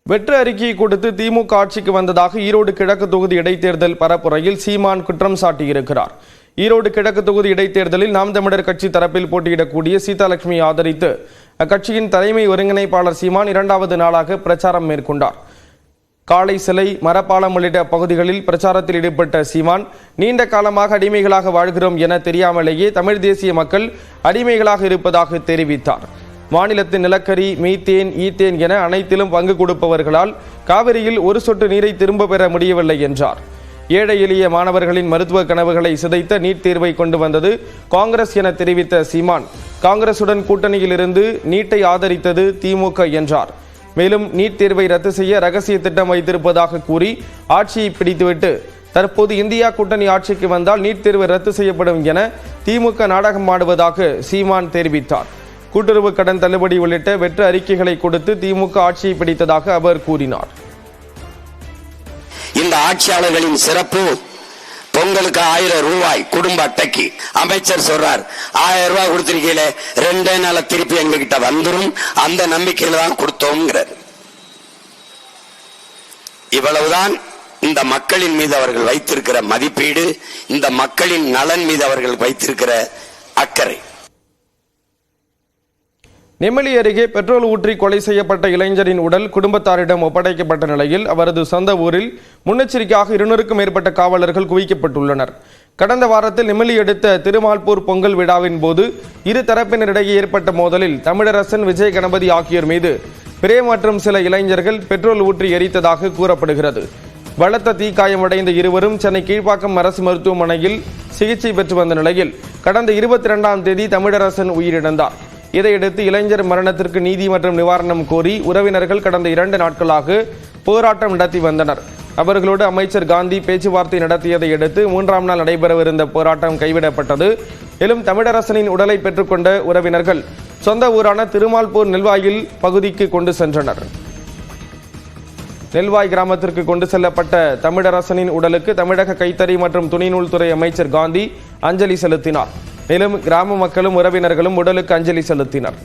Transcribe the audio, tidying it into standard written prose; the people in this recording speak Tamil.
வெற்று அறிக்கையை கொடுத்து திமுக ஆட்சிக்கு வந்ததாக ஈரோடு கிழக்கு தொகுதி இடைத்தேர்தல் பரப்புரையில் சீமான் குற்றம் சாட்டியிருக்கிறார். ஈரோடு கிழக்கு தொகுதி இடைத்தேர்தலில் நாம் தமிழர் கட்சி தரப்பில் போட்டியிடக்கூடிய சீதாலட்சுமியை ஆதரித்து அக்கட்சியின் தலைமை ஒருங்கிணைப்பாளர் சீமான் இரண்டாவது நாளாக பிரச்சாரம் மேற்கொண்டார். காளை சிலை, மரப்பாலம் உள்ளிட்ட பகுதிகளில் பிரச்சாரத்தில் ஈடுபட்ட சீமான், நீண்ட காலமாக அடிமைகளாக வாழ்கிறோம் என தெரியாமலேயே தமிழ் தேசிய மக்கள் அடிமைகளாக இருப்பதாக தெரிவித்தார். மாநிலத்தின் நிலக்கரி, மீத்தேன், ஈத்தேன் என அனைத்திலும் பங்கு கொடுப்பவர்களால் காவிரியில் ஒரு சொட்டு நீரை திரும்ப பெற முடியவில்லை என்றார். ஏழை எளிய மாணவர்களின் மருத்துவ கனவுகளை சிதைத்த நீட் தேர்வை கொண்டு வந்தது காங்கிரஸ் என தெரிவித்த சீமான், காங்கிரசுடன் கூட்டணியில் இருந்து நீட்டை ஆதரித்தது திமுக என்றார். மேலும் நீட் தேர்வை ரத்து செய்ய ரகசிய திட்டம் வைத்திருப்பதாக கூறி ஆட்சியை பிடித்துவிட்டு தற்போது இந்தியா கூட்டணி ஆட்சிக்கு வந்தால் நீட் தேர்வு ரத்து செய்யப்படும் என திமுக நாடகம் ஆடுவதாக சீமான் தெரிவித்தார். கூட்டுறவு கடன் தள்ளுபடி உள்ளிட்ட வெற்று அறிக்கைகளை கொடுத்து திமுக ஆட்சியை பிடித்ததாக அவர் கூறினார். இந்த ஆட்சியாளர்களின் சிறப்பு, பொங்கலுக்கு 1000 ரூபாய் குடும்ப அட்டைக்கு அமைச்சர் சொல்றார், 1000 ரூபாய் கொடுத்திருக்கீங்களே 2 நாள் திருப்பி எங்ககிட்ட வந்துடும், அந்த நம்பிக்கையில தான் கொடுத்தோம்ங்கிறார். இவ்வளவுதான் இந்த மக்களின் மீது அவர்கள் வைத்திருக்கிற மதிப்பீடு, இந்த மக்களின் நலன் மீது அவர்கள் வைத்திருக்கிற அக்கறை. நெம்மேலி அருகே பெட்ரோல் ஊற்றி கொலை செய்யப்பட்ட இளைஞரின் உடல் குடும்பத்தாரிடம் ஒப்படைக்கப்பட்ட நிலையில் அவரது சொந்த ஊரில் முன்னெச்சரிக்கையாக 200க்கும் மேற்பட்ட காவலர்கள் குவிக்கப்பட்டுள்ளனர். கடந்த வாரத்தில் நெம்மேலி அடுத்த திருமால்பூர் பொங்கல் விழாவின் போது இரு தரப்பினரிடையே ஏற்பட்ட மோதலில் தமிழரசன், விஜய் கணபதி ஆகியோர் மீது பிரேம் மற்றும் சில இளைஞர்கள் பெட்ரோல் ஊற்றி எரித்ததாக கூறப்படுகிறது. பலத்த தீக்காயமடைந்த இருவரும் சென்னை கீழ்ப்பாக்கம் அரசு மருத்துவமனையில் சிகிச்சை பெற்று வந்த நிலையில் கடந்த 22ஆம் தேதி தமிழரசன் உயிரிழந்தார். இதையடுத்து இளைஞர் மரணத்திற்கு நீதி மற்றும் நிவாரணம் கோரி உறவினர்கள் கடந்த 2 நாட்களாக போராட்டம் நடத்தி வந்தனர். அவர்களோடு அமைச்சர் காந்தி பேச்சுவார்த்தை நடத்தியதை அடுத்து 3ஆம் நாள் நடைபெறவிருந்த போராட்டம் கைவிடப்பட்டது. மேலும் தமிழரசனின் உடலை பெற்றுக்கொண்ட உறவினர்கள் சொந்த ஊரான திருமால்பூர் நெல்வாயில் பகுதிக்கு கொண்டு சென்றனர். நெல்வாய் கிராமத்திற்கு கொண்டு செல்லப்பட்ட தமிழரசனின் உடலுக்கு தமிழக கைத்தறி மற்றும் துணிநூல் துறை அமைச்சர் காந்தி அஞ்சலி செலுத்தினார். மேலும் கிராம மக்களும் உறவினர்களும் உடலுக்கு அஞ்சலி செலுத்தினர்.